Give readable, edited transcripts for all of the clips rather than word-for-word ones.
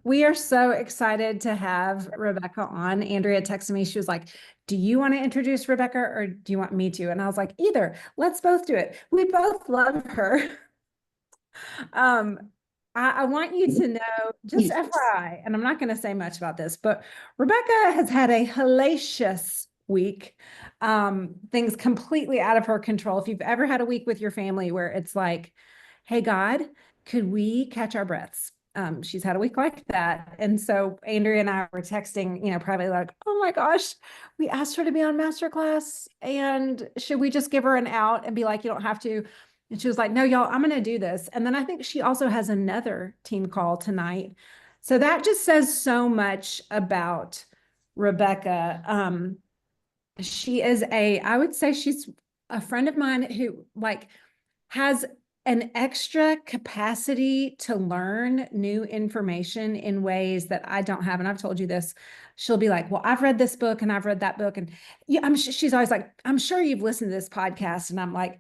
We are so excited to have Rebecca on. Andrea texted me. She was like, "Do you want to introduce Rebecca or do you want me to?" And I was like, "Either. Let's both do it." We both love her. Um, I want you to know, just FYI, and I'm not going to say much about this, but Rebecca has had a hellacious week. Things completely out of her control. If you've ever had a week with your family where it's like, hey, God, could we catch our breaths? She's had a week like that. And so Andrea and I were texting, privately like, oh my gosh, we asked her to be on masterclass. And should we just give her an out and be like, you don't have to? And she was like, no, y'all, I'm going to do this. And then I think she also has another team call tonight. So that just says so much about Rebecca. She is I would say she's a friend of mine who like has an extra capacity to learn new information in ways that I don't have. And I've told you this. She'll be like, well, I've read this book and I've read that book. And yeah, she's always like, I'm sure you've listened to this podcast. And I'm like,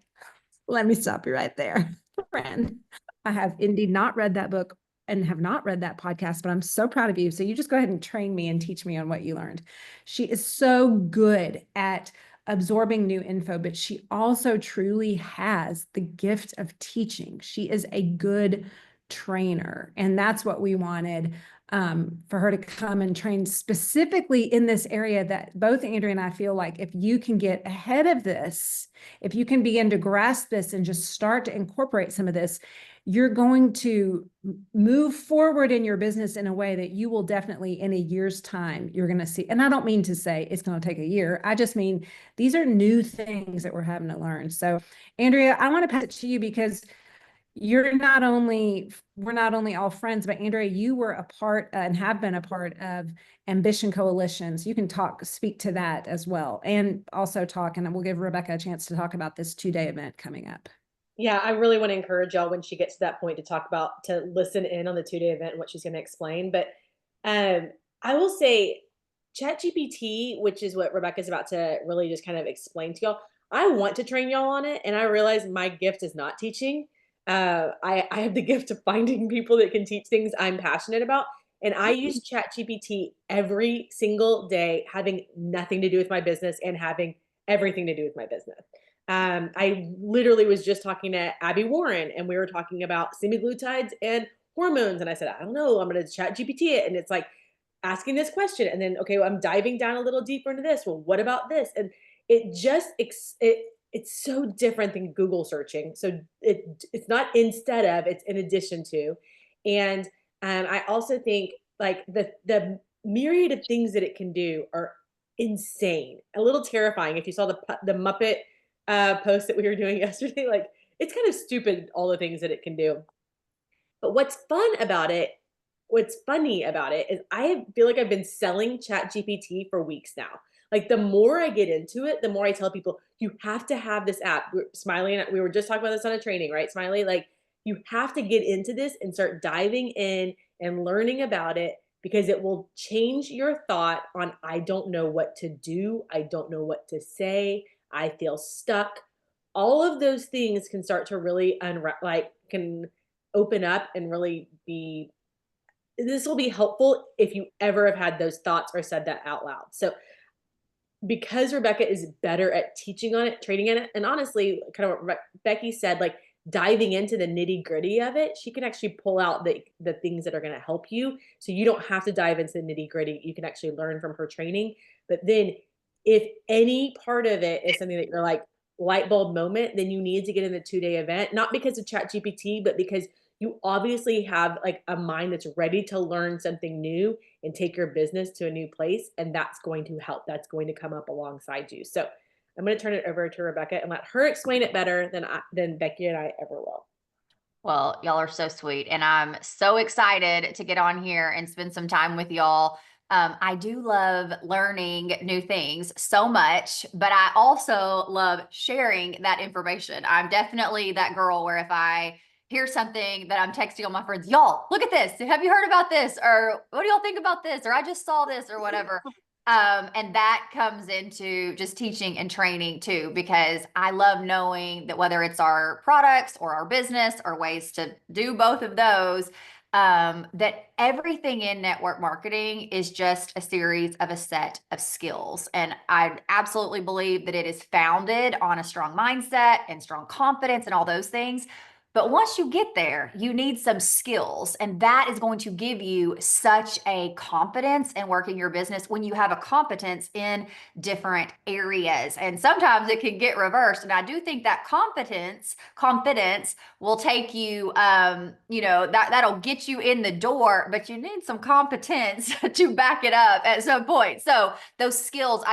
let me stop you right there, friend. I have indeed not read that book and have not read that podcast, but I'm so proud of you. So you just go ahead and train me and teach me on what you learned. She is so good at absorbing new info, but she also truly has the gift of teaching. She is a good trainer. And that's what we wanted, for her to come and train specifically in this area that both Andrea and I feel like if you can get ahead of this, if you can begin to grasp this and just start to incorporate some of this, you're going to move forward in your business in a way that you will definitely in a year's time, you're going to see. And I don't mean to say it's going to take a year. I just mean these are new things that we're having to learn. So Andrea, I want to pass it to you because we're not only all friends, but Andrea, you were a part and have been a part of Ambition Coalitions. You can speak to that as well, and also talk, and we'll give Rebecca a chance to talk about this 2-day event coming up. Yeah, I really want to encourage y'all when she gets to that point to talk about to listen in on the 2-day event and what she's going to explain. But um, I will say, ChatGPT, which is what Rebecca's about to really just kind of explain to y'all. I want to train y'all on it, and I realize my gift is not teaching. I have the gift of finding people that can teach things I'm passionate about, and I use ChatGPT every single day, having nothing to do with my business and having everything to do with my business. I literally was just talking to Abby Warren, and we were talking about semaglutides and hormones. And I said, I don't know, I'm going to chat GPT it. And it's like asking this question. And then, okay, well, I'm diving down a little deeper into this. Well, what about this? And it just, it's so different than Google searching. So it's not instead of, it's in addition to. And I also think like the myriad of things that it can do are insane, a little terrifying. If you saw the Muppet post that we were doing yesterday. Like, it's kind of stupid, all the things that it can do. But what's funny about it is feel like I've been selling Chat GPT for weeks now. Like, the more I get into it, the more I tell people, you have to have this app. Smiley and we were just talking about this on a training, right? Smiley, like, you have to get into this and start diving in and learning about it because it will change your thought on, I don't know what to do. I don't know what to say. I feel stuck. All of those things can start to really can open up and really be, this will be helpful if you ever have had those thoughts or said that out loud. So because Rebecca is better at teaching on it, training in it, and honestly, kind of what Becky said, like diving into the nitty gritty of it, she can actually pull out the things that are going to help you. So you don't have to dive into the nitty gritty. You can actually learn from her training. But then if any part of it is something that you're like light bulb moment, then you need to get in the 2-day event, not because of Chat GPT, but because you obviously have like a mind that's ready to learn something new and take your business to a new place. And that's going to help. That's going to come up alongside you. So I'm going to turn it over to Rebecca and let her explain it better than Becky and I ever will. Well, y'all are so sweet, and I'm so excited to get on here and spend some time with y'all. I do love learning new things so much, but I also love sharing that information. I'm definitely that girl where if I hear something that I'm texting all my friends, y'all, look at this. Have you heard about this? Or what do y'all think about this? Or I just saw this or whatever. And that comes into just teaching and training too, because I love knowing that whether it's our products or our business or ways to do both of those, that everything in network marketing is just a series of a set of skills. And I absolutely believe that it is founded on a strong mindset and strong confidence and all those things. But once you get there, you need some skills, and that is going to give you such a confidence in working your business when you have a competence in different areas. And sometimes it can get reversed. And I do think that confidence will take you, that'll get you in the door, but you need some competence to back it up at some point. So those skills,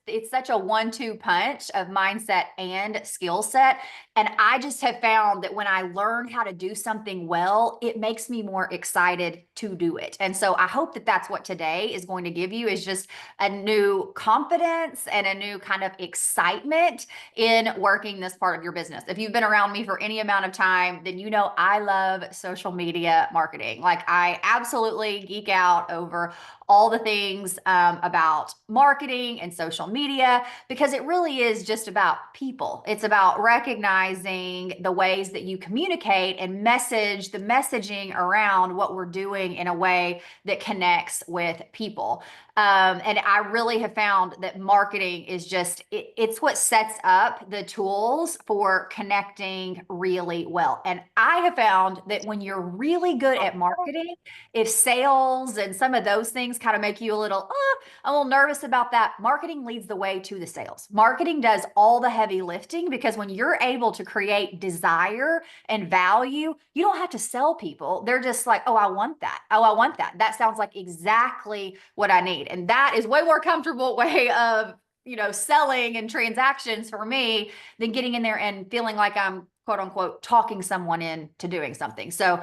it's such a 1-2 punch of mindset and skill set. And I just have found that when I learn how to do something well, it makes me more excited to do it. And so I hope that that's what today is going to give you, is just a new confidence and a new kind of excitement in working this part of your business. If you've been around me for any amount of time, then you know I love social media marketing. Like, I absolutely geek out over all the things about marketing and social media, because it really is just about people. It's about recognizing the ways that you communicate and the messaging around what we're doing in a way that connects with people. And I really have found that marketing is it's what sets up the tools for connecting really well. And I have found that when you're really good at marketing, if sales and some of those things kind of make you a little nervous about that, marketing leads the way to the sales. Marketing does all the heavy lifting, because when you're able to create desire and value, you don't have to sell people. They're just like, oh, I want that. Oh, I want that. That sounds like exactly what I need. And that is way more comfortable way of, selling and transactions for me than getting in there and feeling like I'm, quote unquote, talking someone into doing something. So,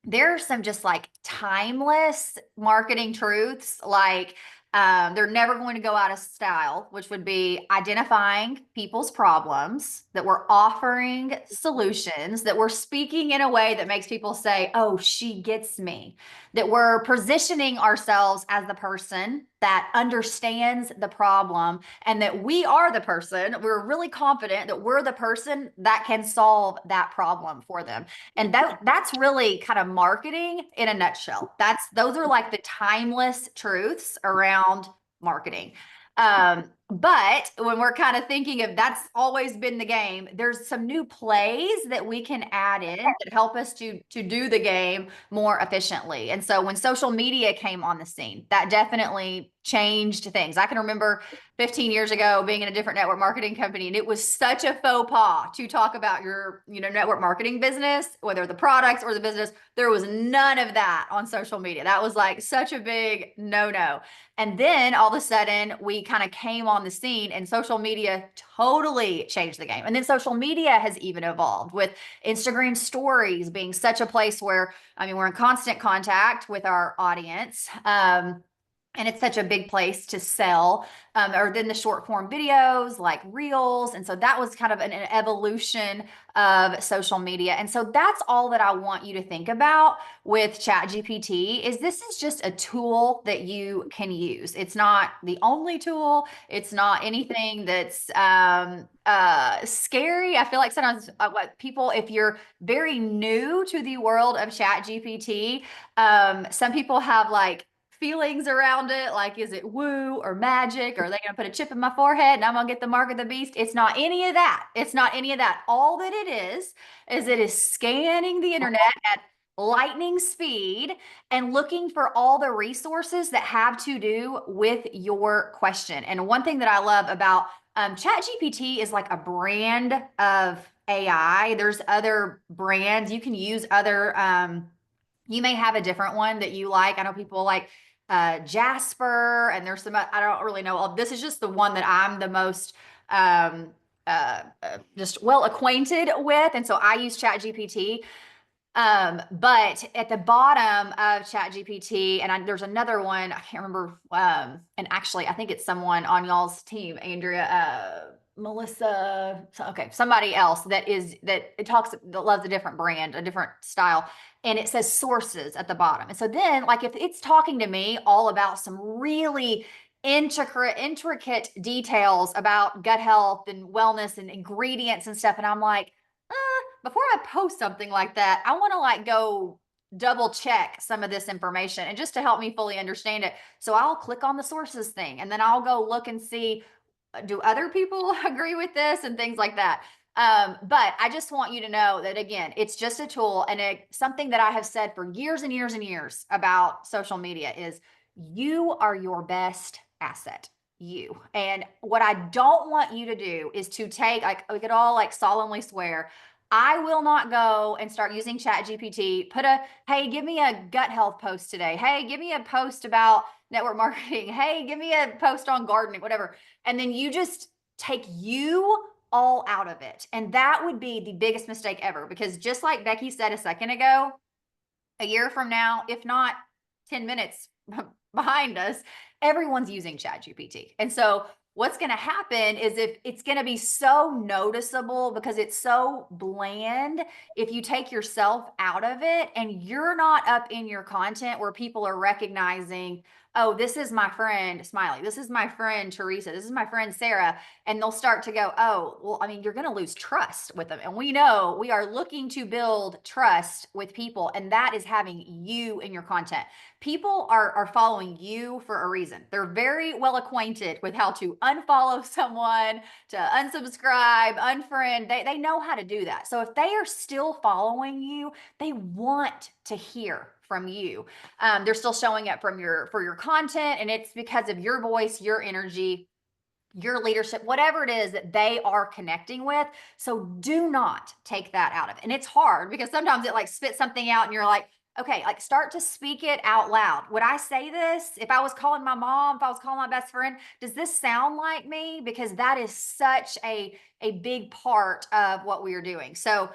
there are some just like timeless marketing truths, like they're never going to go out of style, which would be identifying people's problems, that we're offering solutions, that we're speaking in a way that makes people say, oh, she gets me, that we're positioning ourselves as the person that understands the problem, and that we are the person, we're really confident that we're the person that can solve that problem for them. And that's really kind of marketing in a nutshell. Those are like the timeless truths around marketing. But when we're kind of thinking of that's always been the game, there's some new plays that we can add in that help us to do the game more efficiently. And so when social media came on the scene, that definitely changed things. I can remember 15 years ago being in a different network marketing company, and it was such a faux pas to talk about your, network marketing business, whether the products or the business. There was none of that on social media. That was like such a big no-no. And then all of a sudden we kind of came on the scene, and social media totally changed the game. And then social media has even evolved, with Instagram stories being such a place where, we're in constant contact with our audience. And it's such a big place to sell, or then the short form videos like reels. And so that was kind of an evolution of social media. And so that's all that I want you to think about with ChatGPT, is this is just a tool that you can use. It's not the only tool. It's not anything that's scary. I feel like sometimes what people, if you're very new to the world of ChatGPT, some people have like feelings around it, like, is it woo or magic, or are they gonna put a chip in my forehead and I'm gonna get the mark of the beast? It's not any of that. It's not any of that. All that it is it is scanning the internet at lightning speed and looking for all the resources that have to do with your question. And one thing that I love about ChatGPT is like a brand of AI. There's other brands. You can use other you may have a different one that you like. I know people like Jasper, and there's some, I don't really know. This is just the one that I'm the most just well acquainted with. And so I use ChatGPT. But at the bottom of ChatGPT, and there's another one, I can't remember. And actually, I think it's someone on y'all's team, Andrea, Melissa, okay, somebody else that loves a different brand, a different style. And it says sources at the bottom. And so then, like, if it's talking to me all about some really intricate details about gut health and wellness and ingredients and stuff, and I'm like, before I post something like that, I want to like go double check some of this information and just to help me fully understand it. So I'll click on the sources thing and then I'll go look and see, do other people agree with this and things like that. But I just want you to know that again, it's just a tool, and something that I have said for years and years and years about social media is you are your best asset. You. And what I don't want you to do is to take, like, we could all like solemnly swear, I will not go and start using ChatGPT, hey, give me a gut health post today. Hey, give me a post about network marketing. Hey, give me a post on gardening, whatever. And then you just take you all out of it. And that would be the biggest mistake ever, because just like Becky said a second ago, a year from now, if not 10 minutes behind us, everyone's using ChatGPT. And so what's going to happen is, if it's going to be so noticeable because it's so bland, if you take yourself out of it and you're not up in your content where people are recognizing, oh, this is my friend Smiley, this is my friend Teresa, this is my friend Sarah, and they'll start to go, oh, well, I mean, you're going to lose trust with them. And we know we are looking to build trust with people, and that is having you in your content. People are following you for a reason. They're very well acquainted with how to unfollow someone, to unsubscribe, unfriend. They know how to do that. So if they are still following you, they want to hear from you. They're still showing up for your content, and it's because of your voice, your energy, your leadership, whatever it is that they are connecting with. So do not take that out of it. And it's hard because sometimes it like spits something out and you're like, okay, like start to speak it out loud. Would I say this if I was calling my mom, if I was calling my best friend? Does this sound like me? Because that is such a big part of what we are doing. So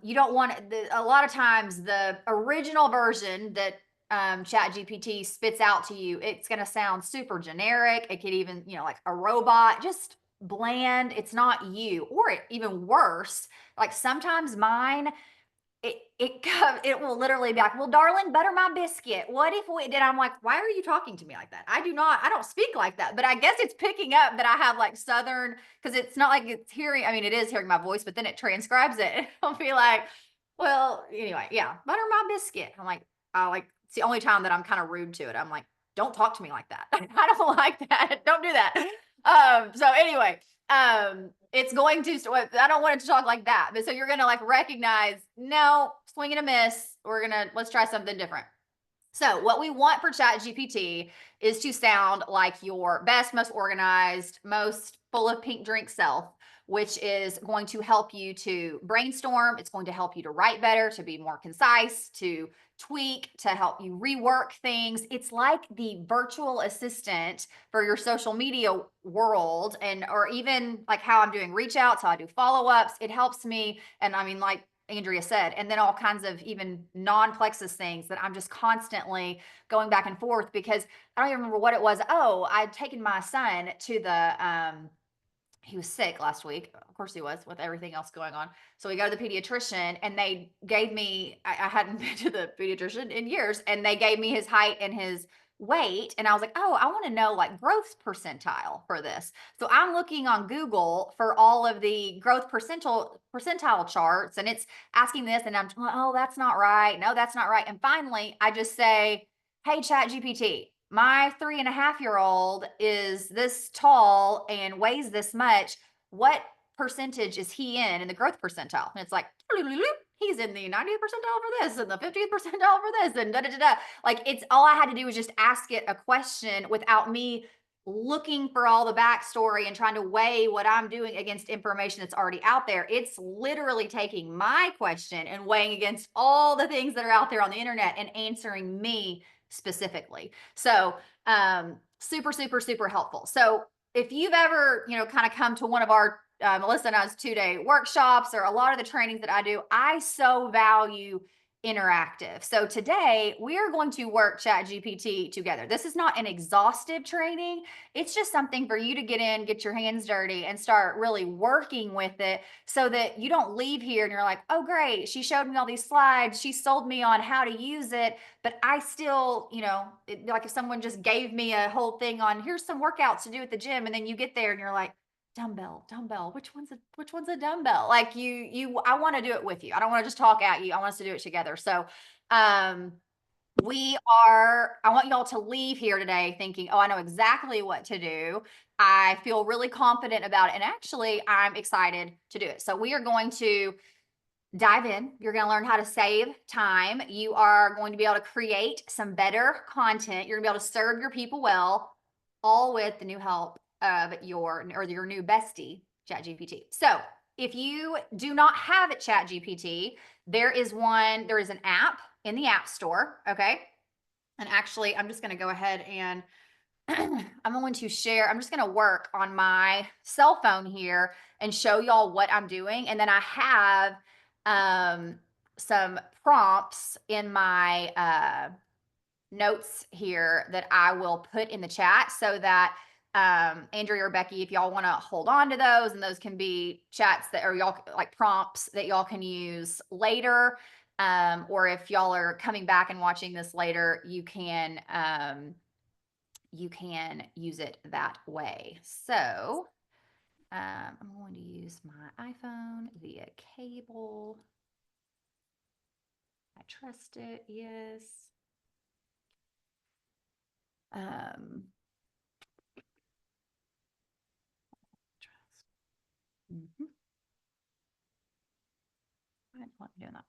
you don't want a lot of times the original version that ChatGPT spits out to you, it's going to sound super generic. It could even, like a robot, just bland. It's not you. Or even worse, like sometimes mine, it will literally be like, well, darling, butter my biscuit. What if we did? I'm like, why are you talking to me like that? I don't speak like that. But I guess it's picking up that I have like Southern, because it's not like it's hearing, I mean, it is hearing my voice, but then it transcribes it. It'll be like, well, anyway, yeah, butter my biscuit. I'm like, it's the only time that I'm kind of rude to it. I'm like, don't talk to me like that. I don't like that. Don't do that. So anyway, it's going to, I don't want it to talk like that. But so you're going to like recognize, no, swing and a miss. Let's try something different. So what we want for ChatGPT is to sound like your best, most organized, most full of pink drink self, which is going to help you to brainstorm. It's going to help you to write better, to be more concise, to tweak, to help you rework things. It's like the virtual assistant for your social media world, or even like how I'm doing reach outs, how I do follow-ups. It helps me. And I mean, like Andrea said, and then all kinds of even non-Plexus things that I'm just constantly going back and forth, because I don't even remember what it was. Oh, I'd taken my son to the, he was sick last week. Of course he was, with everything else going on. So we go to the pediatrician, and they gave me, I hadn't been to the pediatrician in years, and they gave me his height and his weight. And I was like, oh, I want to know like growth percentile for this. So I'm looking on Google for all of the growth percentile charts, and it's asking this, and I'm, oh, that's not right. No, that's not right. And finally I just say, hey, ChatGPT, my 3.5-year-old is this tall and weighs this much. What percentage is he in the growth percentile? And it's like, he's in the 90th percentile for this and the 50th percentile for this, and da da da da. Like, it's all I had to do was just ask it a question without me looking for all the backstory and trying to weigh what I'm doing against information that's already out there. It's literally taking my question and weighing against all the things that are out there on the internet and answering me specifically. So super, super, super helpful. So if you've ever, kind of come to one of our Melissa and I's 2-day workshops, or a lot of the trainings that I do, I so value interactive. So today we are going to work ChatGPT together. This is not an exhaustive training. It's just something for you to get in, get your hands dirty, and start really working with it, so that you don't leave here and you're like, oh, great, she showed me all these slides, she sold me on how to use it, but I still, like if someone just gave me a whole thing on, here's some workouts to do at the gym, and then you get there and you're like, dumbbell, which one's a dumbbell? Like I want to do it with you. I don't want to just talk at you. I want us to do it together. So I want y'all to leave here today thinking, oh, I know exactly what to do. I feel really confident about it. And actually, I'm excited to do it. So we are going to dive in. You're going to learn how to save time. You are going to be able to create some better content. You're going to be able to serve your people well, all with the new help of your new bestie, ChatGPT. So if you do not have a ChatGPT, there is an app in the App Store. Okay. And actually, I'm just going to go ahead and I'm going to work on my cell phone here and show y'all what I'm doing. And then I have some prompts in my notes here that I will put in the chat so that Andrea or Becky, if y'all want to hold on to those, and those can be chats that are y'all like prompts that y'all can use later. Or if y'all are coming back and watching this later, you can use it that way. So I'm going to use my iPhone via cable. I trust it, yes. Trust. I don't want to do that.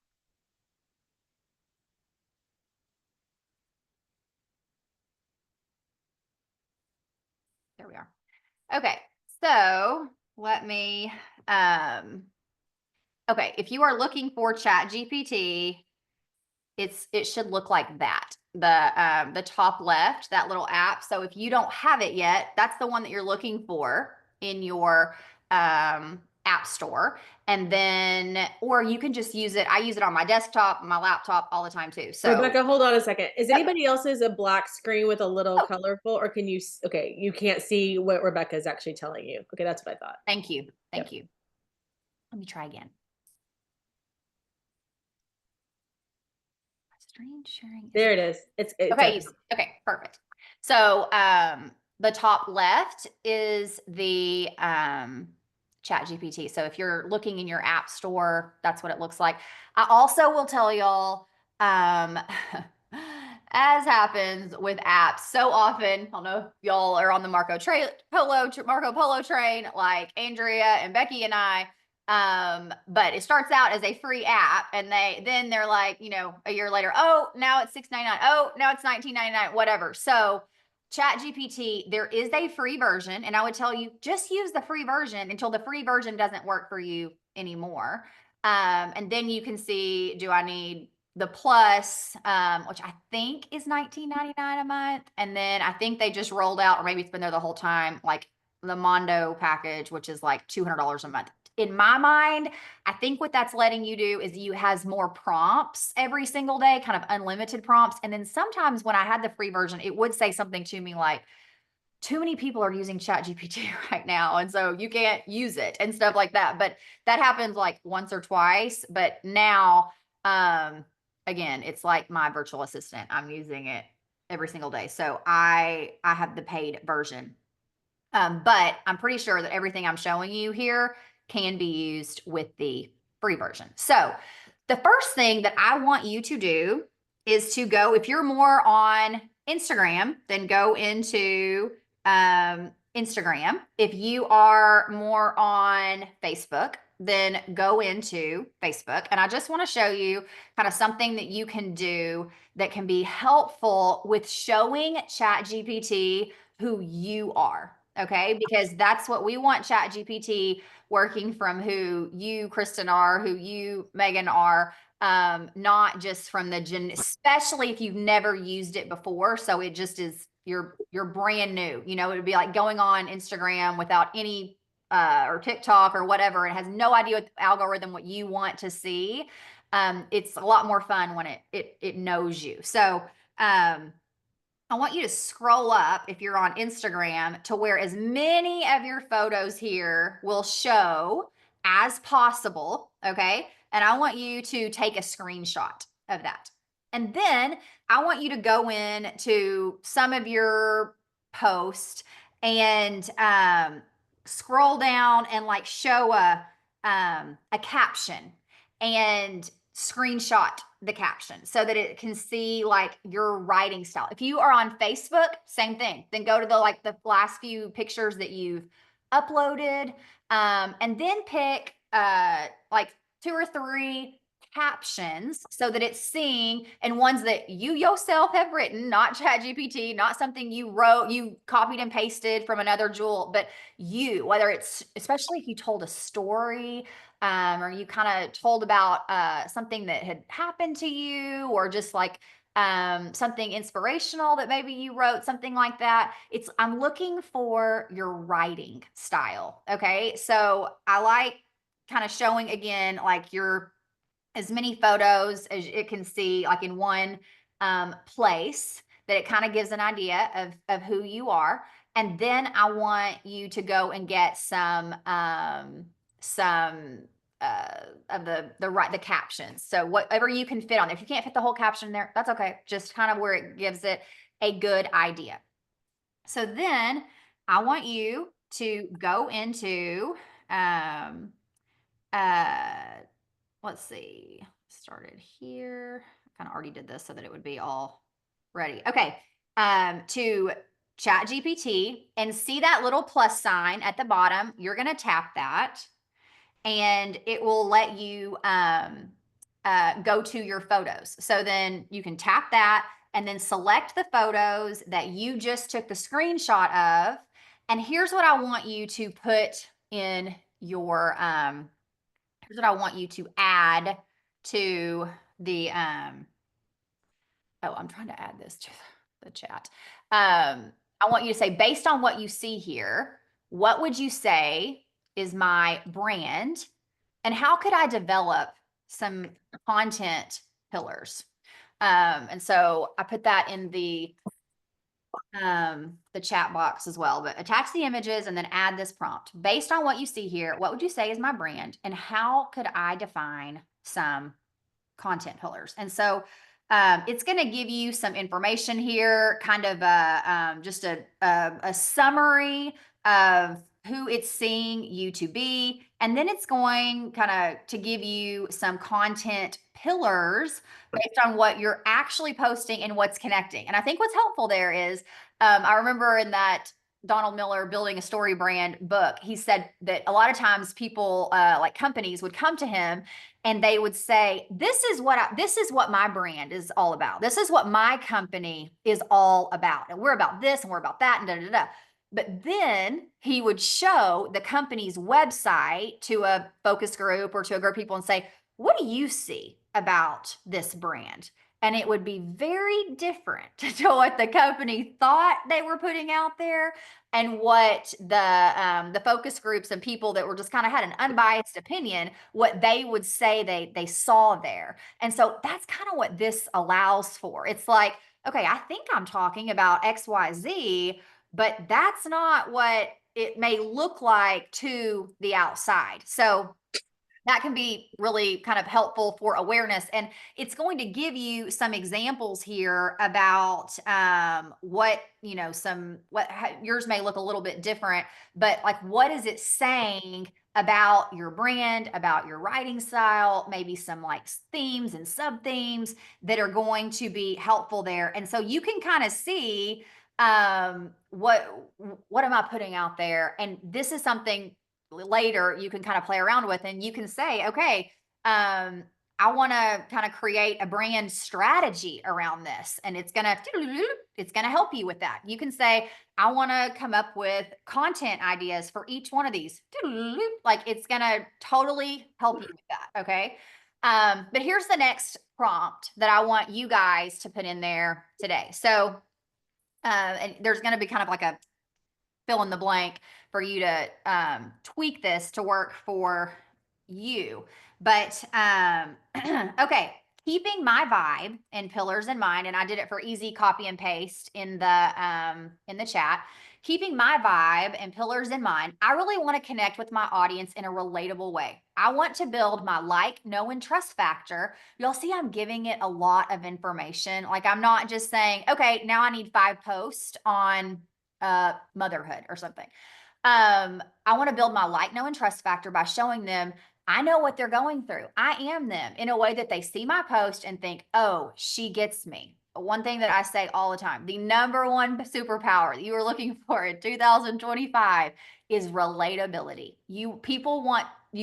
There we are. Okay, so let me, okay, if you are looking for ChatGPT, it should look like that. The top left, that little app. So if you don't have it yet, that's the one that you're looking for in your app store. And then, or you can just use it. I use it on my desktop, my laptop all the time too. So Rebecca, hold on a second. Is anybody else's a black screen with a little Oh. colorful, or can you, okay, you can't see what Rebecca is actually telling you. Okay, that's what I thought. Thank you. Thank you. Let me try again. Screen sharing. There it is. It's okay. Okay, perfect. So the top left is the ChatGPT. So if you're looking in your app store, that's what it looks like. I also will tell y'all, as happens with apps so often, I don't know if y'all are on the Marco Polo train, like Andrea and Becky and I. But it starts out as a free app, and they're like, a year later, oh, now it's $6.99. Oh, now it's $19.99, whatever. So ChatGPT, there is a free version, and I would tell you just use the free version until the free version doesn't work for you anymore. And then you can see, do I need the plus, which I think is $19.99 a month. And then I think they just rolled out, or maybe it's been there the whole time, like the Mondo package, which is like $200 a month. In my mind, I think what that's letting you do is has more prompts every single day, kind of unlimited prompts. And then sometimes when I had the free version, it would say something to me like, too many people are using ChatGPT right now, and so you can't use it and stuff like that. But that happens like once or twice. But now, again, it's like my virtual assistant. I'm using it every single day. So I have the paid version. But I'm pretty sure that everything I'm showing you here can be used with the free version. So the first thing that I want you to do is to go, if you're more on Instagram, then go into Instagram. If you are more on Facebook, then go into Facebook. And I just want to show you kind of something that you can do that can be helpful with showing ChatGPT who you are. Okay, because that's what we want ChatGPT working from who you, Kristen, are, who you, Megan, are, not just from especially if you've never used it before. So it just is, you're brand new. It would be like going on Instagram without any or TikTok or whatever. It has no idea what the algorithm, what you want to see. It's a lot more fun when it knows you. So I want you to scroll up if you're on Instagram to where as many of your photos here will show as possible. Okay. And I want you to take a screenshot of that. And then I want you to go in to some of your posts and scroll down and like show a caption and screenshot the caption so that it can see like your writing style. If you are on Facebook, same thing. Then go to the last few pictures that you've uploaded, and then pick like 2 or 3 captions so that it's seeing, and ones that you yourself have written, not ChatGPT, not something you wrote, you copied and pasted from another jewel, but you, whether it's, especially if you told a story, or you kind of told about something that had happened to you, or just like something inspirational that maybe you wrote, something like that. I'm looking for your writing style. Okay. So I like kind of showing again, like your as many photos as it can see, like in one place, that it kind of gives an idea of who you are. And then I want you to go and get some of the captions. So whatever you can fit on there. If you can't fit the whole caption there, that's okay. Just kind of where it gives it a good idea. So then I want you to go into let's see, started here. I kind of already did this so that it would be all ready. Okay. To ChatGPT, and see that little plus sign at the bottom. You're going to tap that, and it will let you go to your photos. So then you can tap that and then select the photos that you just took the screenshot of. And here's what I want you to put in your here's what I want you to add to the oh, I'm trying to add this to the chat. I want you to say, based on what you see here, what would you say is my brand, and how could I develop some content pillars? And so I put that in the chat box as well, but attach the images and then add this prompt. Based on what you see here, what would you say is my brand, and how could I define some content pillars? And so it's going to give you some information here, kind of just a summary of who it's seeing you to be. And then it's going kind of to give you some content pillars based on what you're actually posting and what's connecting. And I think what's helpful there is, I remember in that Donald Miller Building a Story Brand book, he said that a lot of times people, like companies, would come to him and they would say, this is what my brand is all about. This is what my company is all about. And we're about this and we're about that and da da da. But then he would show the company's website to a focus group or to a group of people and say, what do you see about this brand? And it would be very different to what the company thought they were putting out there, and what the focus groups and people that were just kind of had an unbiased opinion, what they would say they saw there. And so that's kind of what this allows for. It's like, okay, I think I'm talking about XYZ, but that's not what it may look like to the outside. So that can be really kind of helpful for awareness. And it's going to give you some examples here about what, yours may look a little bit different, but like, what is it saying about your brand, about your writing style, maybe some like themes and sub themes that are going to be helpful there. And so you can kind of see what am I putting out there? And this is something later you can kind of play around with, and you can say, okay, I want to kind of create a brand strategy around this, and it's gonna help you with that. You can say, I want to come up with content ideas for each one of these. Like, it's gonna totally help you with that. Okay. But here's the next prompt that I want you guys to put in there today. So and there's going to be kind of like a fill in the blank for you to tweak this to work for you. But okay, keeping my vibe and pillars in mind, and I did it for easy copy and paste in the chat. Keeping my vibe and pillars in mind, I really want to connect with my audience in a relatable way. I want to build my like, know, and trust factor. You'll see I'm giving it a lot of information. Like, I'm not just saying, okay, now I need 5 posts on motherhood or something. I want to build my like, know, and trust factor by showing them I know what they're going through. I am them in a way that they see my post and think, oh, she gets me. One thing that I say all the time, the number one superpower that you are looking for in 2025 is relatability. You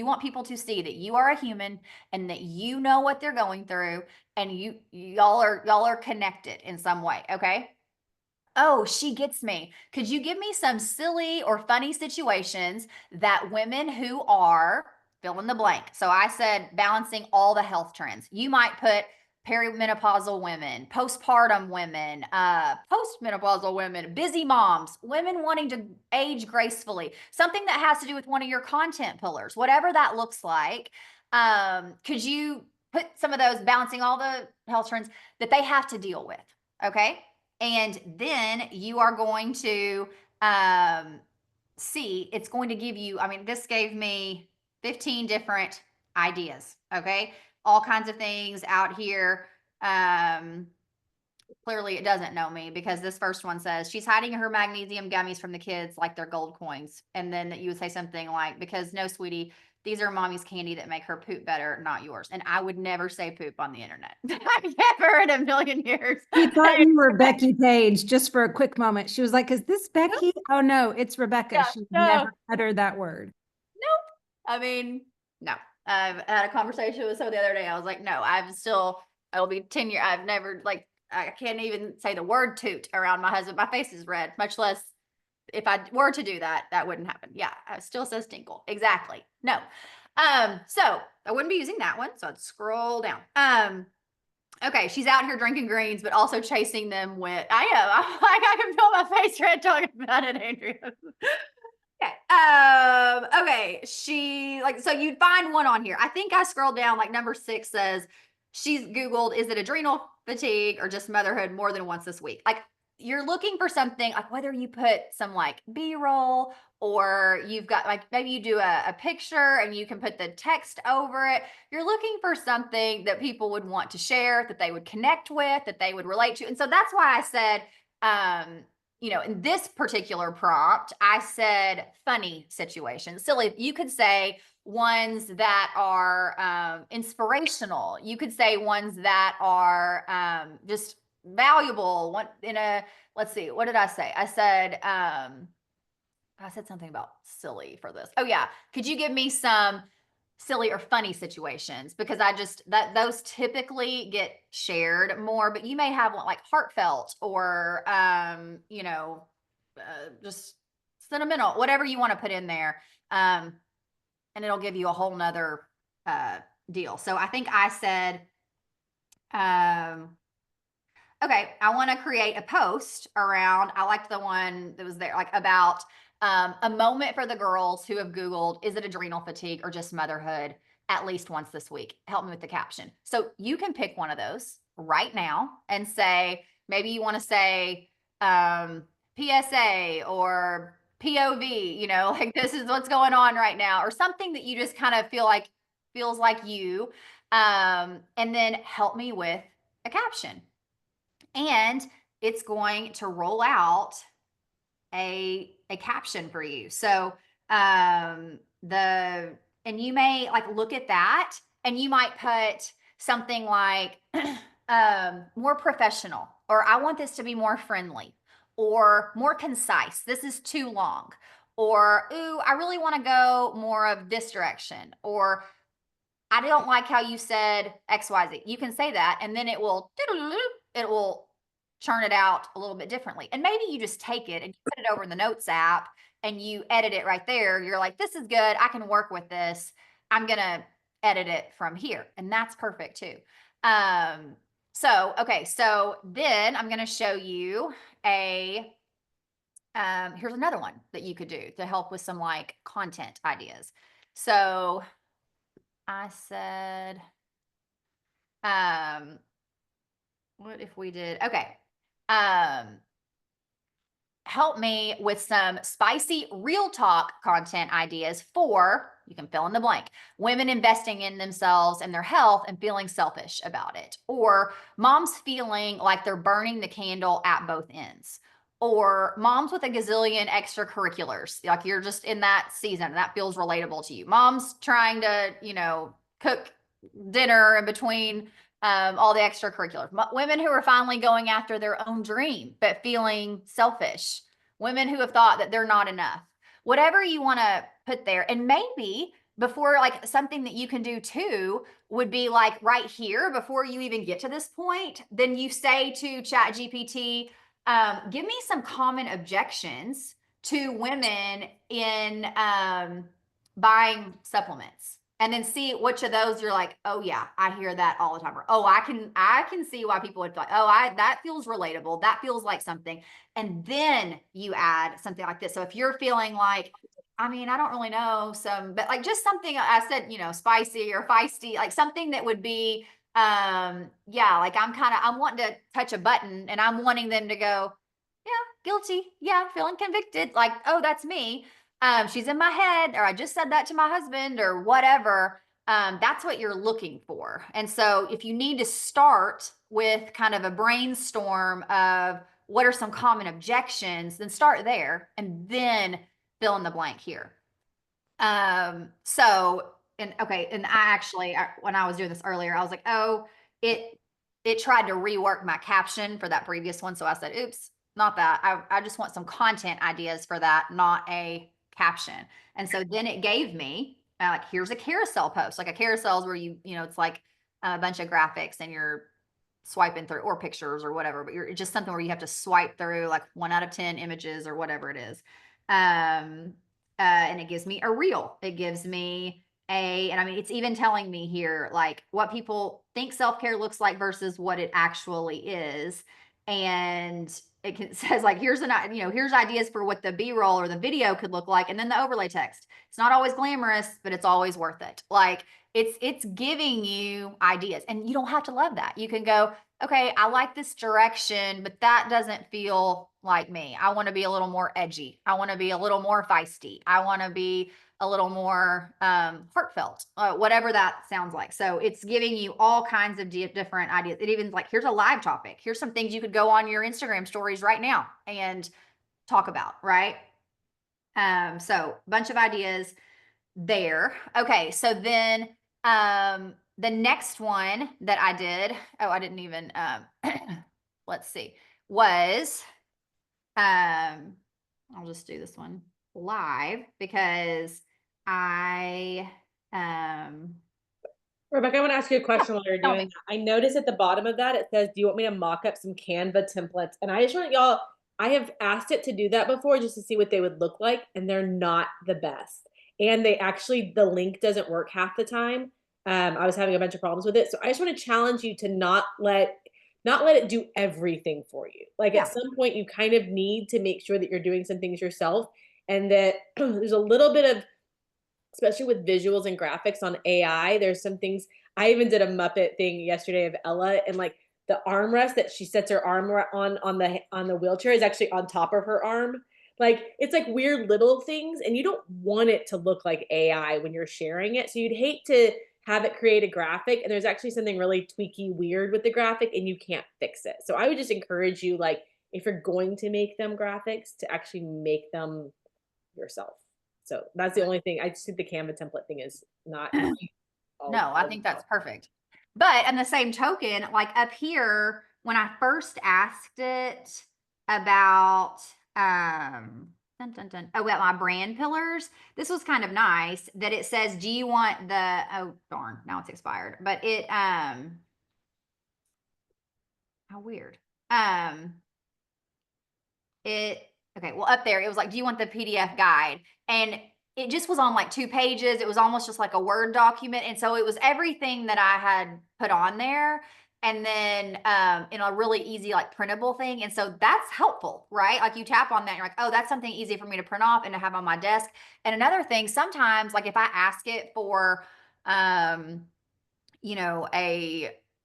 want people to see that you are a human and that you know what they're going through, and y'all are connected in some way, okay? Oh, she gets me. Could you give me some silly or funny situations that women who are fill in the blank? So I said balancing all the health trends. You might put perimenopausal women, postpartum women, postmenopausal women, busy moms, women wanting to age gracefully, something that has to do with one of your content pillars, whatever that looks like. Could you put some of those balancing all the health trends that they have to deal with? Okay. And then you are going to see, it's going to give you, I mean, this gave me 15 different ideas. Okay. All kinds of things out here. Clearly it doesn't know me, because this first one says she's hiding her magnesium gummies from the kids like they're gold coins. And then you would say something like, because no, sweetie, these are mommy's candy that make her poop better, not yours. And I would never say poop on the internet. I've never in a million years. He thought you were Becky Page just for a quick moment. She was like, is this Becky? Oh no, it's Rebecca. Yeah, She no. never uttered that word. Nope. I mean, no. I've had a conversation with someone the other day. I was like, no, it'll be 10 years. I've never, like, I can't even say the word toot around my husband. My face is red, much less if I were to do that, that wouldn't happen. Yeah, it still says tinkle. Exactly. No. So I wouldn't be using that one. So I'd scroll down. Okay, she's out here drinking greens, but also chasing them with, I know, I can feel my face red talking about it, Andrea. Okay. Okay. So you'd find one on here. I think I scrolled down, like number 6 says she's Googled, is it adrenal fatigue or just motherhood more than once this week? Like, you're looking for something, like whether you put some like B-roll, or you've got like, maybe you do a picture and you can put the text over it. You're looking for something that people would want to share, that they would connect with, that they would relate to. And so that's why I said, in this particular prompt, I said funny situations, silly. You could say ones that are inspirational. You could say ones that are just valuable. Let's see, what did I say? I said something about silly for this. Oh yeah. Could you give me some silly or funny situations? Because those typically get shared more, but you may have one like heartfelt or, just sentimental, whatever you want to put in there. And it'll give you a whole nother, deal. So I think I said, okay, I want to create a post around, I liked the one that was there, like about a moment for the girls who have Googled, is it adrenal fatigue or just motherhood at least once this week? Help me with the caption. So you can pick one of those right now and say, maybe you want to say PSA or POV, like this is what's going on right now, or something that you just kind of feels like you. And then help me with a caption. And it's going to roll out a caption for you. So and you may like look at that and you might put something like more professional, or I want this to be more friendly, or more concise. This is too long. Or, ooh, I really want to go more of this direction. Or I don't like how you said XYZ. You can say that, and then it will churn it out a little bit differently. And maybe you just take it and you put it over in the notes app and you edit it right there. You're like, this is good. I can work with this. I'm going to edit it from here. And that's perfect too. So then I'm going to show you here's another one that you could do to help with some like content ideas. So I said, what if we did, okay. Help me with some spicy real talk content ideas for, you can fill in the blank, women investing in themselves and their health and feeling selfish about it, or moms feeling like they're burning the candle at both ends, or moms with a gazillion extracurriculars. Like you're just in that season, that feels relatable to you. Mom's trying to, you know, cook dinner in between all the extracurriculars. Women who are finally going after their own dream, but feeling selfish. Women who have thought that they're not enough. Whatever you want to put there. And maybe before, like something that you can do too would be like right here before you even get to this point, then you say to ChatGPT, give me some common objections to women in buying supplements, and then see which of those you're like, oh yeah, I hear that all the time, or oh, I can see why people would feel like, oh, that feels relatable, that feels like something. And then you add something like this. So if you're feeling like, I mean, I don't really know some, but like just something I said, you know, spicy or feisty, like something that would be yeah, like I'm wanting to touch a button and I'm wanting them to go, yeah, guilty, yeah, feeling convicted, like, oh, that's me. She's in my head, or I just said that to my husband, or whatever. That's what you're looking for. And so if you need to start with kind of a brainstorm of what are some common objections, then start there and then fill in the blank here. So, and okay, and when I was doing this earlier, I was like, oh, it tried to rework my caption for that previous one. So I said, oops, not that. I just want some content ideas for that, not a caption. And so then it gave me like, here's a carousel post. Like a carousel is where you know, it's like a bunch of graphics and you're swiping through, or pictures or whatever, but you're just something where you have to swipe through like 1 out of 10 images or whatever it is. And it gives me a reel. It gives me and I mean, it's even telling me here, like what people think self-care looks like versus what it actually is. And says like, here's here's ideas for what the B-roll or the video could look like. And then the overlay text. It's not always glamorous, but it's always worth it. Like it's giving you ideas, and you don't have to love that. You can go, okay, I like this direction, but that doesn't feel like me. I want to be a little more edgy. I want to be a little more feisty. I want to be a little more heartfelt, whatever that sounds like. So it's giving you all kinds of different ideas. It even like, here's a live topic. Here's some things you could go on your Instagram stories right now and talk about, right? So a bunch of ideas there. Okay, so then the next one that I did, oh, I didn't even let's see, was I'll just do this one live because I Rebecca, I want to ask you a question while you're tell doing me. that. I noticed at the bottom of that, it says, do you want me to mock up some Canva templates? And I just want y'all, I have asked it to do that before just to see what they would look like, and they're not the best. And they actually, the link doesn't work half the time. I was having a bunch of problems with it. So I just want to challenge you to not let it do everything for you. Like Yeah. at some point, you kind of need to make sure that you're doing some things yourself, and that there's a little bit of, especially with visuals and graphics on AI, there's some things. I even did a Muppet thing yesterday of Ella, and like the armrest that she sets her arm on the wheelchair is actually on top of her arm. Like it's like weird little things, and you don't want it to look like AI when you're sharing it. So you'd hate to have it create a graphic and there's actually something really tweaky weird with the graphic and you can't fix it. So I would just encourage you, like, if you're going to make them graphics, to actually make them yourself. So that's the only thing. I just think the Canva template thing is not No, I think that's perfect. But on the same token, like up here, when I first asked it about about my brand pillars, this was kind of nice that it says, do you want the, oh darn, now it's expired, but it how weird. It okay, well up there it was like, do you want the PDF guide? And it just was on like 2 pages. It was almost just like a Word document. And so it was everything that I had put on there. And then in a really easy, like printable thing. And so that's helpful, right? Like you tap on that and you're like, oh, that's something easy for me to print off and to have on my desk. And another thing, sometimes like if I ask it for you know,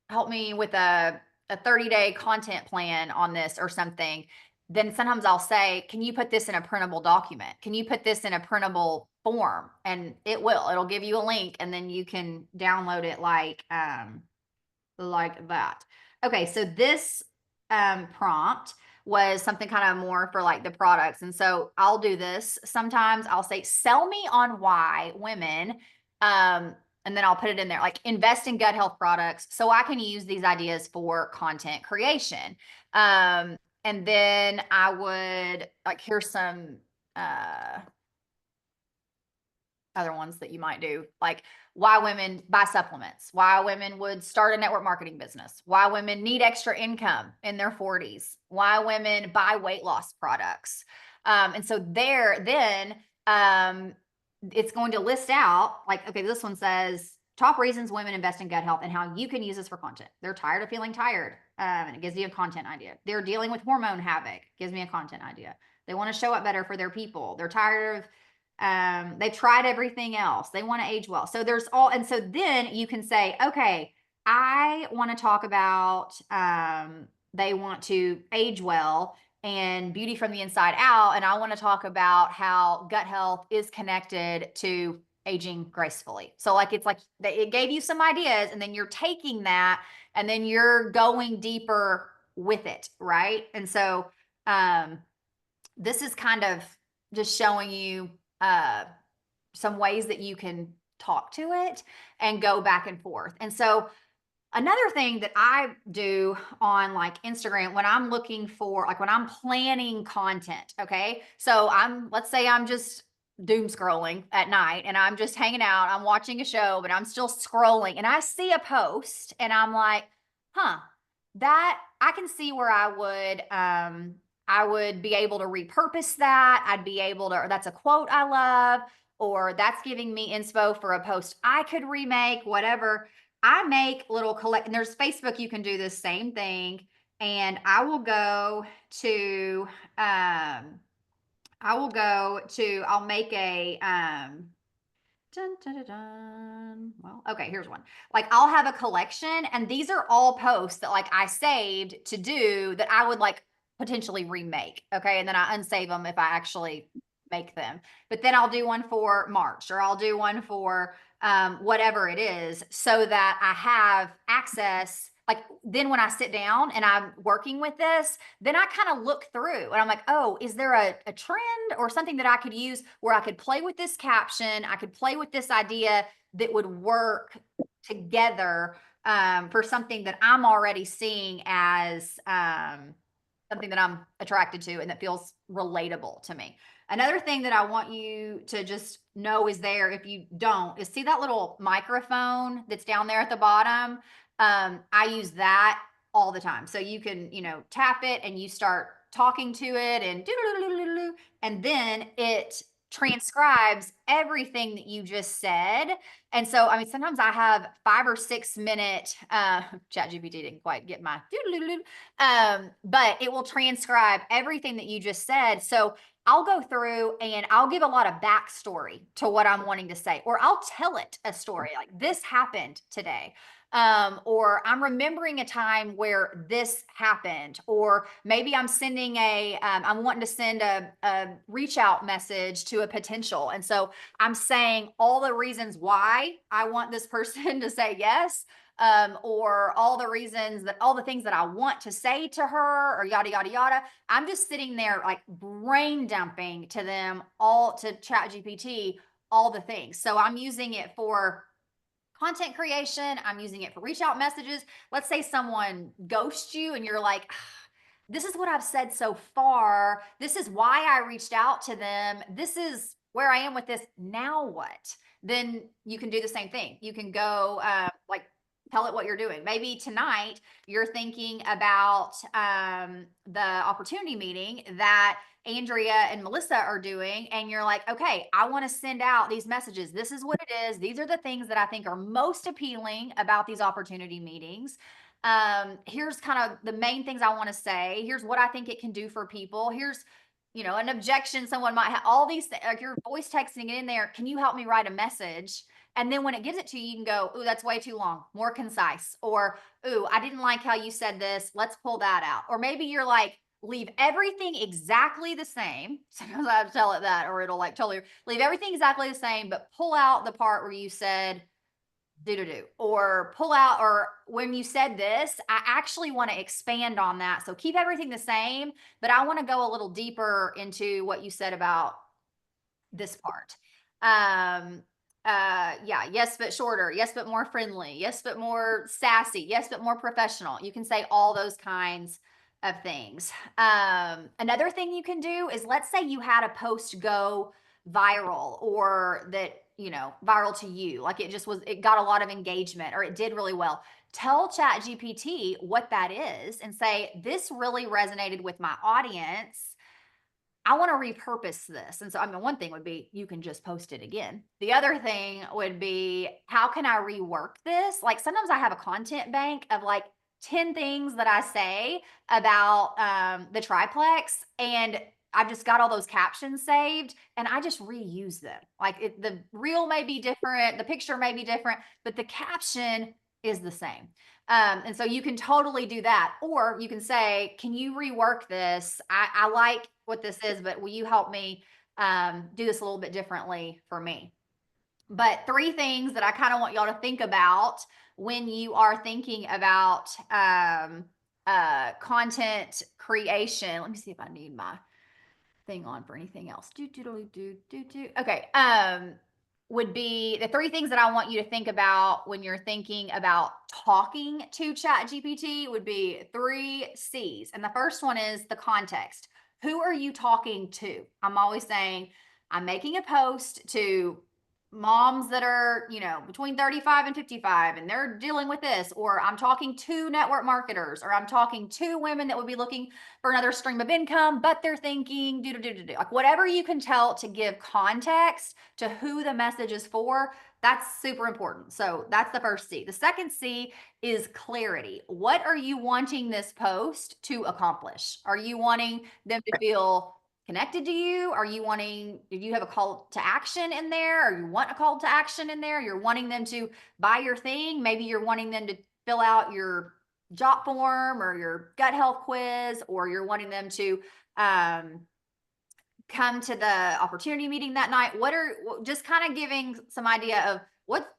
help me with a 30-day content plan on this or something, then sometimes I'll say, can you put this in a printable document? Can you put this in a printable form? And it'll give you a link and then you can download it like that. Okay, so this prompt was something kind of more for like the products. And so I'll do this. Sometimes I'll say, sell me on why women, and then I'll put it in there, like invest in gut health products so I can use these ideas for content creation. And then I would like, here's some other ones that you might do, like why women buy supplements, why women would start a network marketing business, why women need extra income in their 40s, why women buy weight loss products. And so it's going to list out like, okay, this one says top reasons women invest in gut health and how you can use this for content. They're tired of feeling tired. And it gives you a content idea. They're dealing with hormone havoc, gives me a content idea. They want to show up better for their people. They're tired of they've tried everything else. They want to age well. So there's all, and so then you can say, okay, I want to talk about they want to age well and beauty from the inside out. And I want to talk about how gut health is connected to aging gracefully. So like, it's like it gave you some ideas and then you're taking that and then you're going deeper with it. Right. And so this is kind of just showing you some ways that you can talk to it and go back and forth. And so another thing that I do on like Instagram when I'm looking for, like when I'm planning content, okay? So let's say I'm just doom scrolling at night and I'm just hanging out, I'm watching a show, but I'm still scrolling and I see a post and I'm like, that I can see where I would be able to repurpose that. I'd be able to, or that's a quote I love, or that's giving me inspo for a post I could remake, whatever. I make little and there's Facebook, you can do the same thing. And I'll make a, dun, dun, dun, dun. Well, okay, here's one. Like I'll have a collection and these are all posts that like I saved to do that I would like potentially remake. Okay. And then I unsave them if I actually make them. But then I'll do one for March or I'll do one for whatever it is so that I have access. Like then when I sit down and I'm working with this, then I kind of look through and I'm like, oh, is there a trend or something that I could use where I could play with this caption? I could play with this idea that would work together for something that I'm already seeing as something that I'm attracted to and that feels relatable to me. Another thing that I want you to just know is there, if you don't, is see that little microphone that's down there at the bottom? I use that all the time. So you can, tap it and you start talking to it and then it transcribes everything that you just said. And so, I mean, sometimes I have 5 or 6 minute, ChatGPT didn't quite get my, but it will transcribe everything that you just said. So I'll go through and I'll give a lot of backstory to what I'm wanting to say, or I'll tell it a story like this happened today. Or I'm remembering a time where this happened, or maybe I'm sending I'm wanting to send a reach out message to a potential. And so I'm saying all the reasons why I want this person to say yes, or all the things that I want to say to her, or yada, yada, yada. I'm just sitting there like brain dumping to them all, to ChatGPT, all the things. So I'm using it for content creation. I'm using it for reach out messages. Let's say someone ghosts you and you're like, this is what I've said so far. This is why I reached out to them. This is where I am with this. Now what? Then you can do the same thing. You can go like tell it what you're doing. Maybe tonight you're thinking about the opportunity meeting that Andrea and Melissa are doing, and you're like, okay, I want to send out these messages. This is what it is. These are the things that I think are most appealing about these opportunity meetings. Here's kind of the main things I want to say. Here's what I think it can do for people. Here's, an objection someone might have. All these things, like you're voice texting it in there. Can you help me write a message? And then when it gives it to you, you can go, ooh, that's way too long, more concise. Or, ooh, I didn't like how you said this. Let's pull that out. Or maybe you're like, leave everything exactly the same. Sometimes I have to tell it that, or it'll like totally leave everything exactly the same, but pull out the part where you said, do, or pull out, or when you said this, I actually want to expand on that. So keep everything the same, but I want to go a little deeper into what you said about this part. Yeah, yes, but shorter. Yes, but more friendly. Yes, but more sassy. Yes, but more professional. You can say all those kinds of things. Another thing you can do is, let's say you had a post go viral, or that, viral to you, like it got a lot of engagement, or it did really well. Tell ChatGPT what that is and say, this really resonated with my audience. I want to repurpose this. And so, one thing would be, you can just post it again. The other thing would be, how can I rework this? Like, sometimes I have a content bank of like 10 things that I say about the triplex, and I've just got all those captions saved, and I just reuse them. Like, the reel may be different, the picture may be different, but the caption is the same. And so you can totally do that. Or you can say, can you rework this? I like what this is, but will you help me do this a little bit differently for me? But 3 things that I kind of want y'all to think about when you are thinking about content creation. Let me see if I need my thing on for anything else. Okay. Would be the 3 things that I want you to think about when you're thinking about talking to ChatGPT would be 3 C's. And the first one is the context. Who are you talking to? I'm always saying, I'm making a post to moms that are, between 35 and 55, and they're dealing with this, or I'm talking to network marketers, or I'm talking to women that would be looking for another stream of income, but they're thinking like, whatever you can tell to give context to who the message is for. That's super important. So that's the first C. The second C is clarity. What are you wanting this post to accomplish? Are you wanting them to feel connected to you? Do you have a call to action in there? Or you want a call to action in there? You're wanting them to buy your thing. Maybe you're wanting them to fill out your jot form or your gut health quiz, or you're wanting them to come to the opportunity meeting that night. Just kind of giving some idea of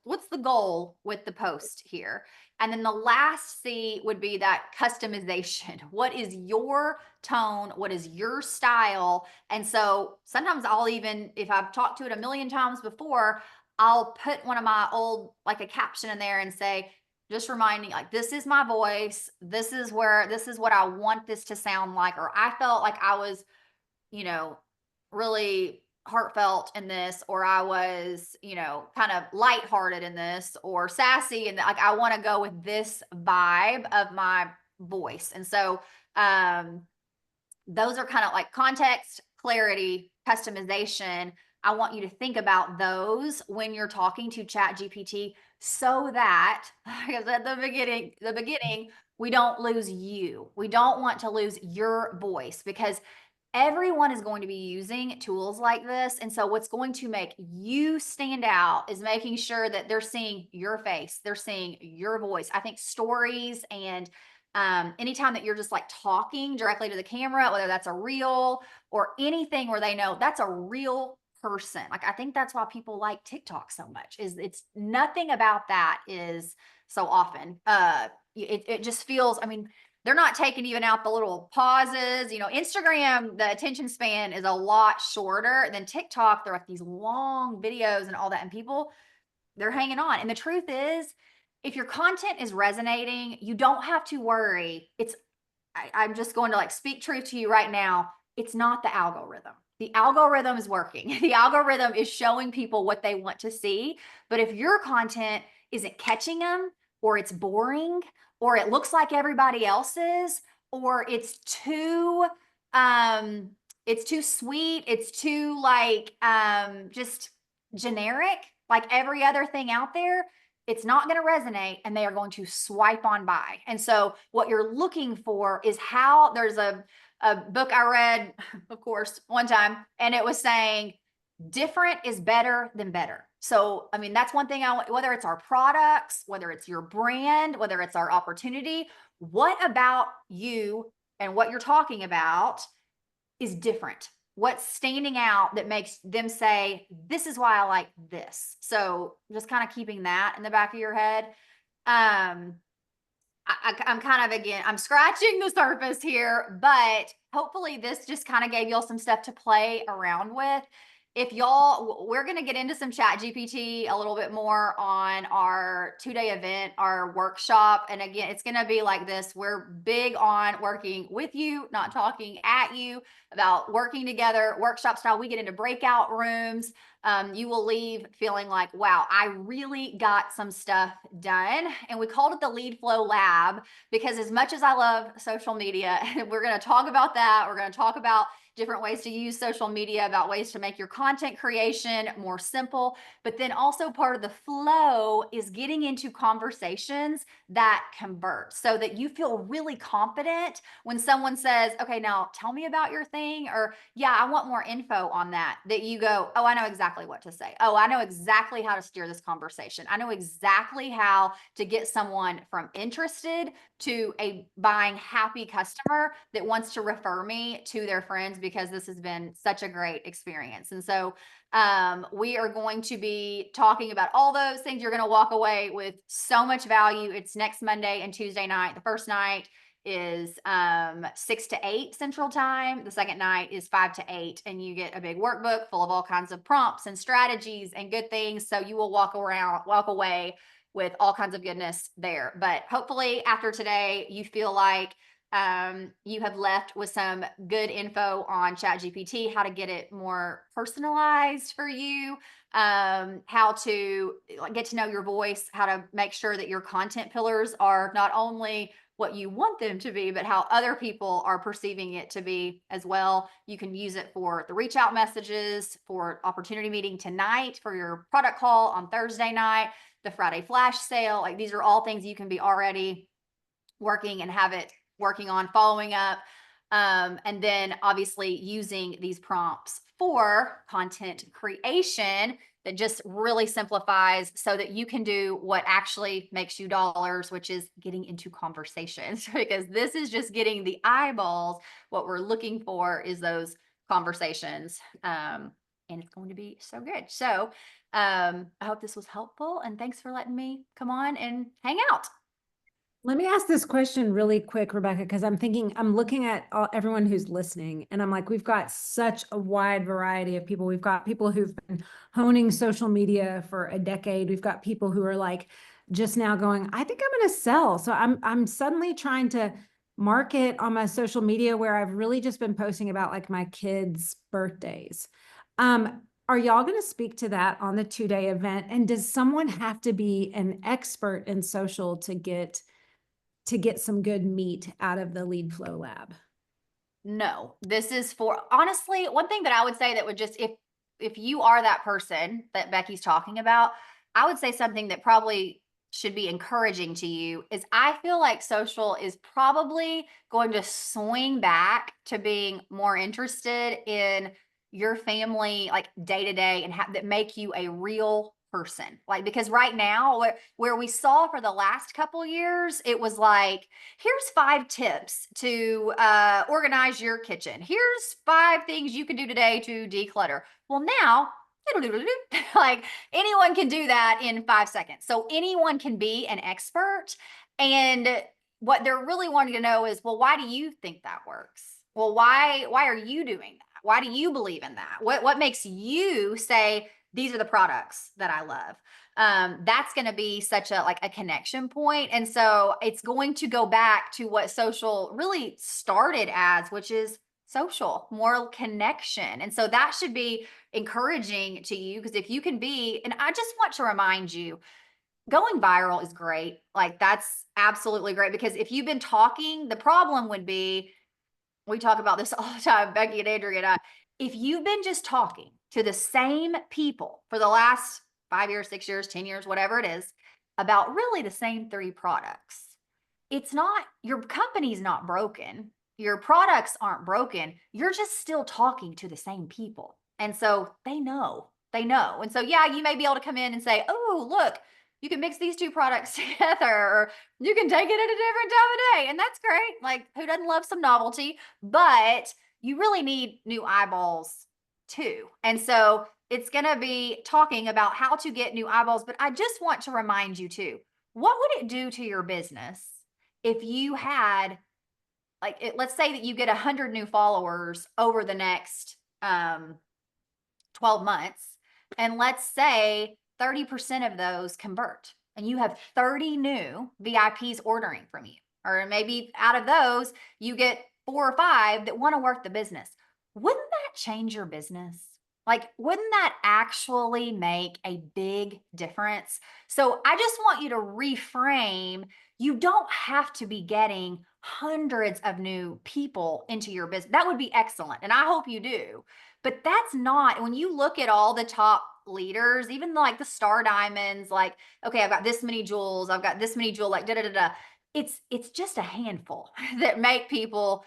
what's the goal with the post here. And then the last C would be that customization. What is your tone? What is your style? And so sometimes I'll even, if I've talked to it a million times before, I'll put one of my old, like a caption in there and say, just reminding, like, this is my voice. This is what I want this to sound like. Or I felt like I was, really heartfelt in this, or I was, kind of lighthearted in this, or sassy, and like, I want to go with this vibe of my voice. And so those are kind of like context, clarity, customization. I want you to think about those when you're talking to ChatGPT, so that, like I said at the beginning, we don't lose you. We don't want to lose your voice, because everyone is going to be using tools like this. And so what's going to make you stand out is making sure that they're seeing your face, they're seeing your voice. I think stories and anytime that you're just like talking directly to the camera, whether that's a reel or anything where they know that's a real person. Like, I think that's why people like TikTok so much, is it's nothing about that is so often. It just feels, they're not taking even out the little pauses. Instagram, the attention span is a lot shorter than TikTok. They're like these long videos and all that, and people, they're hanging on. And the truth is, if your content is resonating, you don't have to worry. I'm just going to like speak truth to you right now. It's not the algorithm. The algorithm is working. The algorithm is showing people what they want to see. But if your content isn't catching them, or it's boring, or it looks like everybody else's, or it's too sweet, it's too like just generic, like every other thing out there, it's not going to resonate, and they are going to swipe on by. And so what you're looking for is how, there's a book I read, of course, one time, and it was saying different is better than better. So, that's one thing whether it's our products, whether it's your brand, whether it's our opportunity, what about you and what you're talking about is different? what's standing out that makes them say, this is why I like this. So just kind of keeping that in the back of your head. I'm kind of, again, I'm scratching the surface here, but hopefully this just kind of gave y'all some stuff to play around with. If y'all, we're going to get into some ChatGPT a little bit more on our 2-day event, our workshop. And again, it's going to be like this. We're big on working with you, not talking at you, about working together, workshop style. We get into breakout rooms. You will leave feeling like, wow, I really got some stuff done. And we called it the Lead Flow Lab because as much as I love social media, we're going to talk about that. We're going to talk about different ways to use social media, about ways to make your content creation more simple. But then also part of the flow is getting into conversations that convert so that you feel really confident when someone says, okay, now tell me about your thing, or yeah, I want more info on that, that you go, oh, I know exactly what to say. Oh, I know exactly how to steer this conversation. I know exactly how to get someone from interested to a buying happy customer that wants to refer me to their friends because this has been such a great experience. And so we are going to be talking about all those things. You're going to walk away with so much value. It's next Monday and Tuesday night. The first night is 6 to 8 Central Time. The second night is 5 to 8, and you get a big workbook full of all kinds of prompts and strategies and good things. So you will walk away with all kinds of goodness there. But hopefully after today, you feel like you have left with some good info on ChatGPT, how to get it more personalized for you, how to get to know your voice, how to make sure that your content pillars are not only what you want them to be, but how other people are perceiving it to be as well. You can use it for the reach out messages, for opportunity meeting tonight, for your product call on Thursday night, the Friday flash sale. Like, these are all things you can be already working and have it working on, following up. And then obviously using these prompts for content creation that just really simplifies so that you can do what actually makes you dollars, which is getting into conversations, because this is just getting the eyeballs. What we're looking for is those conversations. And it's going to be so good. So I hope this was helpful, and thanks for letting me come on and hang out. Let me ask this question really quick, Rebecca, because I'm looking at everyone who's listening, and I'm like, we've got such a wide variety of people. We've got people who've been honing social media for a decade. We've got people who are like just now going, I think I'm going to sell. So I'm suddenly trying to market on my social media where I've really just been posting about like my kids' birthdays. Are y'all going to speak to that on the 2-day event? And does someone have to be an expert in social to get some good meat out of the Lead Flow Lab? No, this is for, honestly, one thing that I would say that would just, if you are that person that Becky's talking about, I would say something that probably should be encouraging to you is, I feel like social is probably going to swing back to being more interested in your family, like day to day, and that make you a real person. Like, because right now, where we saw for the last couple years, it was like, here's 5 tips to organize your kitchen. Here's 5 things you can do today to declutter. Well, now, like, anyone can do that in 5 seconds. So anyone can be an expert. And what they're really wanting to know is, well, why do you think that works? Well, why are you doing that? Why do you believe in that? What makes you say, these are the products that I love? That's going to be such a connection point. And so it's going to go back to what social really started as, which is social, moral connection. And so that should be encouraging to you, because if you can be, and I just want to remind you, going viral is great. Like, that's absolutely great, because if you've been talking, the problem would be, we talk about this all the time, Becky and Andrea and I, if you've been just talking to the same people for the last 5 years, 6 years, 10 years, whatever it is, about really the same 3 products, it's not, your company's not broken. Your products aren't broken. You're just still talking to the same people. And so they know. And so, yeah, you may be able to come in and say, oh, look, you can mix these 2 products together, or you can take it at a different time of day. And that's great. Like, who doesn't love some novelty? But you really need new eyeballs too. And so it's going to be talking about how to get new eyeballs. But I just want to remind you too, what would it do to your business if you had, like, let's say that you get 100 new followers over the next 12 months, and let's say 30% of those convert, and you have 30 new VIPs ordering from you. Or maybe out of those, you get 4 or 5 that want to work the business. Wouldn't that change your business? Like, wouldn't that actually make a big difference? So I just want you to reframe. You don't have to be getting hundreds of new people into your business. That would be excellent. And I hope you do. But that's not, when you look at all the top leaders, even like the star diamonds, like, okay, I've got this many jewels, I've got this many jewel, like da da da da. It's just a handful that make people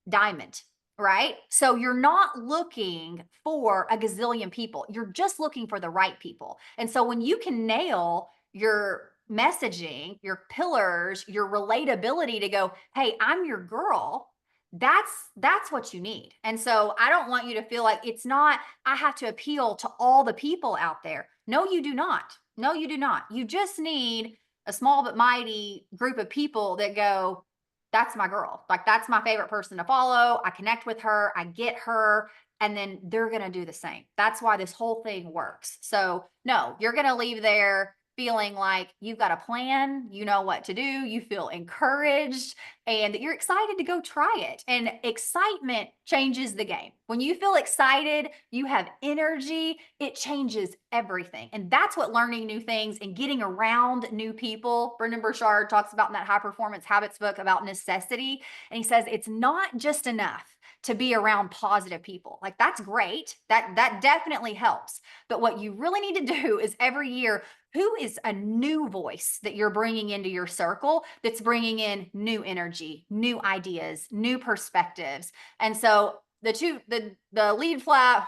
diamond, right? So you're not looking for a gazillion people. You're just looking for the right people. And so when you can nail your messaging, your pillars, your relatability to go, hey, I'm your girl, that's what you need. And so I don't want you to feel like it's not, I have to appeal to all the people out there. No, you do not. No, you do not. You just need a small but mighty group of people that go, that's my girl. Like, that's my favorite person to follow. I connect with her, I get her, and then they're going to do the same. That's why this whole thing works. So no, you're going to leave there feeling like you've got a plan, you know what to do, you feel encouraged, and you're excited to go try it. And excitement changes the game. When you feel excited, you have energy, it changes everything. And that's what learning new things and getting around new people. Brendan Burchard talks about in that High Performance Habits book about necessity. And he says it's not just enough to be around positive people. Like, that's great. That definitely helps. But what you really need to do is every year, who is a new voice that you're bringing into your circle that's bringing in new energy, new ideas, new perspectives? And so the lead flow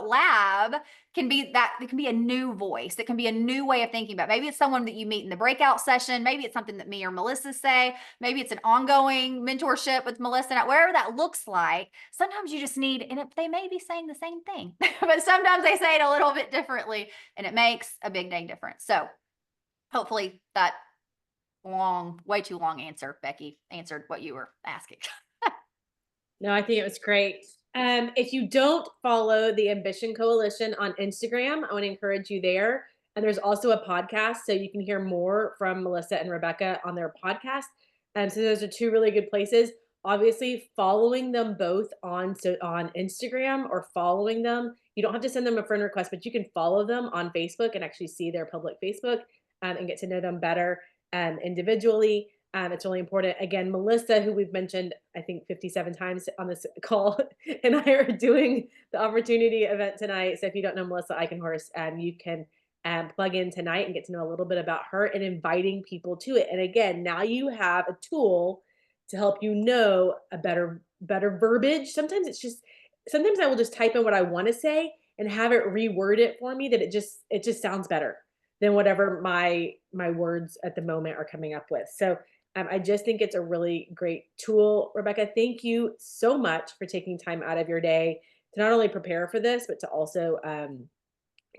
lab can be that. It can be a new voice. It can be a new way of thinking about. Maybe it's someone that you meet in the breakout session. Maybe it's something that me or Melissa say. Maybe it's an ongoing mentorship with Melissa. Whatever that looks like, sometimes you just need, and they may be saying the same thing, but sometimes they say it a little bit differently, and it makes a big dang difference. So hopefully that way too long answer, Becky, answered what you were asking. No, I think it was great. If you don't follow the Ambition Coalition on Instagram, I want to encourage you there. And there's also a podcast, so you can hear more from Melissa and Rebecca on their podcast. So those are 2 really good places. Obviously, following them both on Instagram, or following them, you don't have to send them a friend request, but you can follow them on Facebook and actually see their public Facebook, and get to know them better individually. It's really important. Again, Melissa, who we've mentioned, I think 57 times on this call, and I are doing the opportunity event tonight. So if you don't know Melissa Eichenhorst, you can plug in tonight and get to know a little bit about her and inviting people to it. And again, now you have a tool to help you know a better verbiage. Sometimes I will just type in what I want to say and have it reword it for me, that it just sounds better than whatever my words at the moment are coming up with. So I just think it's a really great tool. Rebecca, thank you so much for taking time out of your day to not only prepare for this, but to also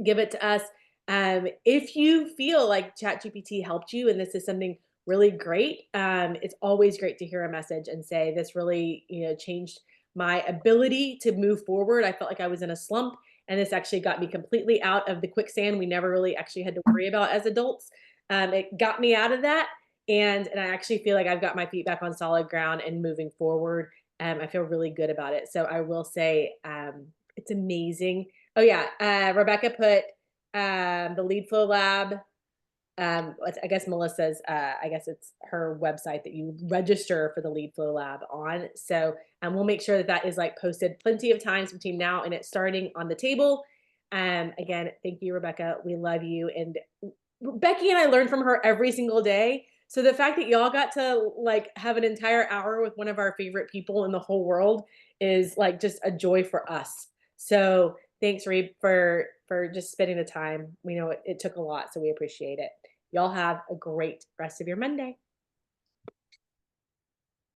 give it to us. If you feel like ChatGPT helped you and this is something really great, it's always great to hear a message and say, this really, changed my ability to move forward. I felt like I was in a slump, and this actually got me completely out of the quicksand we never really actually had to worry about as adults. It got me out of that. And I actually feel like I've got my feet back on solid ground and moving forward. I feel really good about it. So I will say it's amazing. Oh yeah, Rebecca put the Lead Flow Lab. I guess Melissa's. I guess it's her website that you register for the Lead Flow Lab on. So we'll make sure that is like posted plenty of times between now and it starting on the table. Again, thank you, Rebecca. We love you, and Becky and I learn from her every single day. So the fact that y'all got to like have an entire hour with one of our favorite people in the whole world is like just a joy for us. So thanks, Reeb, for just spending the time. We know it took a lot, so we appreciate it. Y'all have a great rest of your Monday.